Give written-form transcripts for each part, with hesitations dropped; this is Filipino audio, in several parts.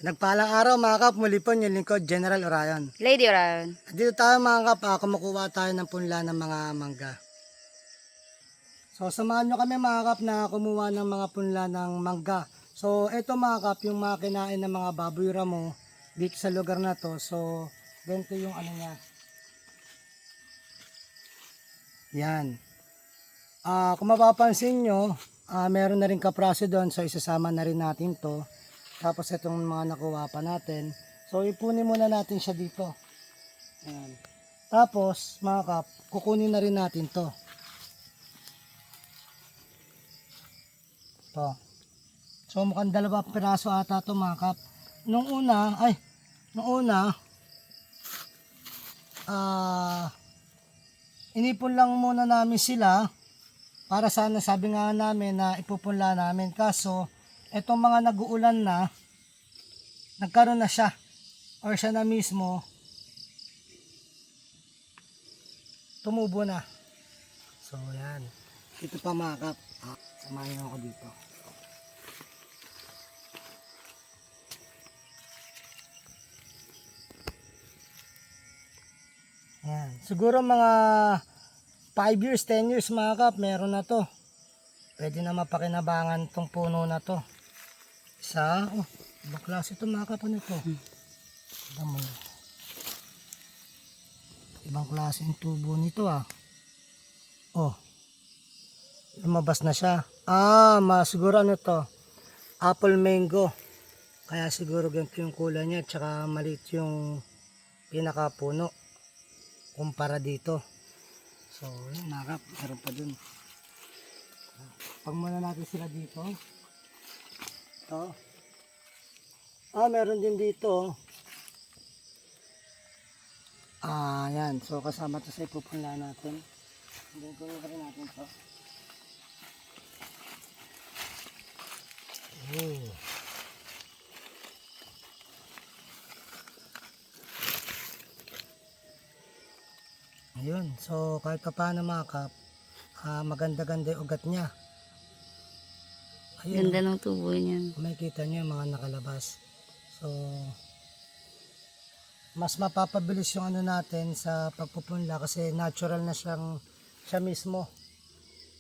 Nagpalang araw mga kap, muli po yung lingkod General Orion. Lady Orion. Dito tayo mga kap, kumukuha tayo ng punla ng mga mangga. So samahan nyo kami mga kap na kumuha ng mga punla ng mangga. So ito mga kap, yung mga kinain ng mga baboy ramo dito sa lugar na to. So ganito yung ano niya. Yan. Kung mapapansin nyo, meron na rin kapraso doon. So isasama na rin natin to. Tapos itong mga nakuha pa natin. So ipunin muna natin siya dito. Ayan. Tapos mga kap, kukunin na rin natin to. To. So mukhang 2 piraso ata to mga kap. Nung una, inipon lang muna namin sila para sana sabi nga namin na ipupunla namin. Kaso etong mga nag-uulan na, nagkaroon na siya or siya na mismo tumubo na. So yan, ito pa mga kap, samahin ako dito. Yan, siguro mga 5 years, 10 years mga kap, meron na to. Pwede na mapakinabangan tong puno na to. Isa, ibang klase ito mga kap, ano ito? Ibang klase yung tubo nito lumabas na siya. Siguro ano to? Apple mango. Kaya siguro ganito yung kulay niya, tsaka maliit yung pinakapuno kumpara dito. So, yun mga kap, meron pa dun. Pag muna natin sila dito. Ito. Meron din dito. Yan. So, kasama to sa ipupunla natin. Hindi ko rin natin to. Ayun. So, kahit pa paano mga kap, maganda-ganda yung ugat niya. Ayun. Ganda ng tubo niyan. Makikita nyo yung mga nakalabas. So, mas mapapabilis yung ano natin sa pagpupunla kasi natural na siya mismo.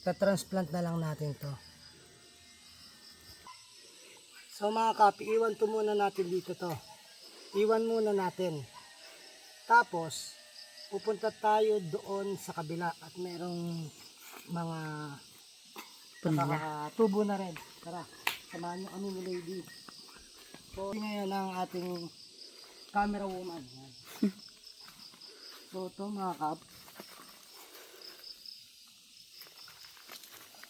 Ka-transplant na lang natin to. So mga kapi, iwan to muna natin dito to. Iwan muna natin. Tapos, pupunta tayo doon sa kabila at merong mga tubo na rin. Tara, samahan nyo kami ni Lady. So, ngayon ang ating camera woman. So, ito mga kap.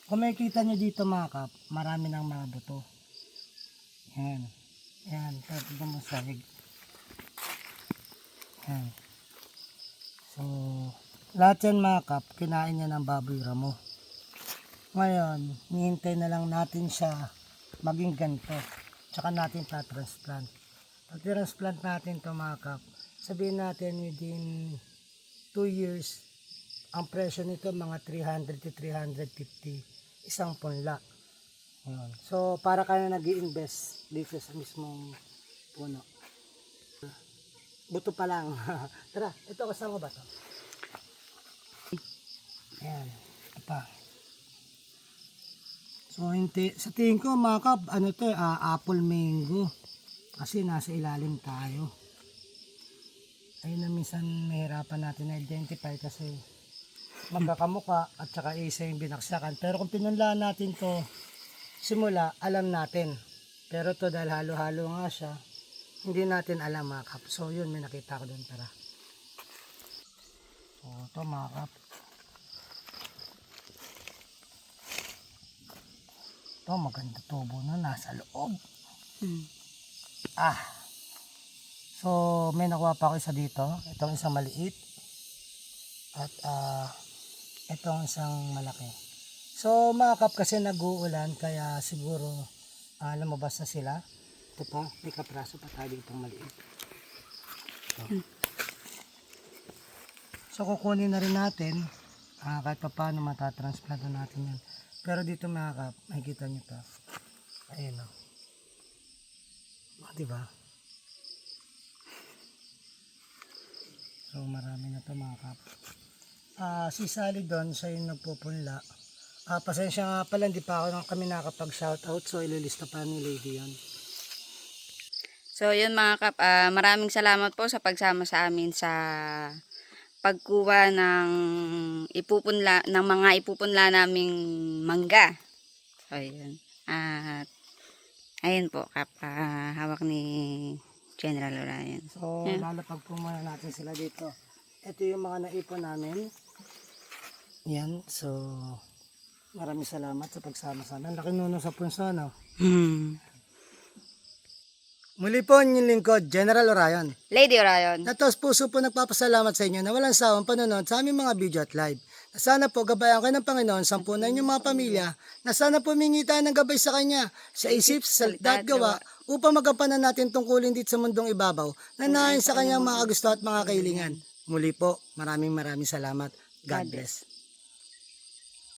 Kung makikita nyo dito mga kap, marami ng mga buto. Yan. Yan. Ito mo sahig. Yan. So, lahat yan mga kap, kinain niya ng baboy ramo. Ngayon, hihintay na lang natin siya maging ganito. Tsaka natin ta-transplant. Pag transplant natin ito mga kap, sabihin natin within 2 years, ang presyo nito mga 300 to 350, isang punla. Ayan. So, para ka na nag-i-invest dito sa mismong puno. Buto pa lang. Tara, ito kasama ba ito? Ayan, ito pa. So, sa tingin ko mga kap, ano to, apple mango. Kasi nasa ilalim tayo. Ayun na minsan mahirapan natin na-identify kasi magkakamuka at saka isa yung binaksakan. Pero kung pinunlaan natin to simula, alam natin. Pero to dahil halo-halo nga siya, hindi natin alam mga kap. So yun, may nakita ko doon, tara. So ito mga kap. Ito maganda tubo na nasa loob. So may nakuha pa ako isa dito. Itong isang maliit. At itong isang malaki. So mga kap, kasi nag-uulan kaya siguro lumabas na sila. Ito pa, may kapraso pa tayo ditong maliit. So kukunin na rin natin kahit pa paano matatransplant na natin yan. Pero dito mga kap, makikita nyo to. Ayun o. Diba? So marami na to mga kap. Si Sally doon, siya yung nagpupunla. Pasensya nga pala, hindi pa ako kami nakapag-shoutout. So ililista pa ni Lady yan. So yun mga kap, maraming salamat po sa pagsama sa amin sa pagkuha ng mga ipupunla naming mangga. So yun. At ayun po kap, hawak ni General Orion. So lalapag po muna natin sila dito. Ito yung mga naipon namin. Yan, so maraming salamat sa pagsama sa amin. Laki nuno sa punso, no? Muli po ang inyong lingkod, General Orion. Lady Orion. Natos puso po nagpapasalamat sa inyo na walang sawang panonood sa aming mga video at live. Na sana po gabayan kayo ng Panginoon, sampunan inyong mga pamilya, na sana po mingi tayo ng gabay sa Kanya, sa isip, sa salita at gawa, upang magampanan natin tungkulin dito sa mundong ibabaw, na naayon sa Kanyang mga gusto at mga kahilingan. Muli po, maraming salamat. God bless.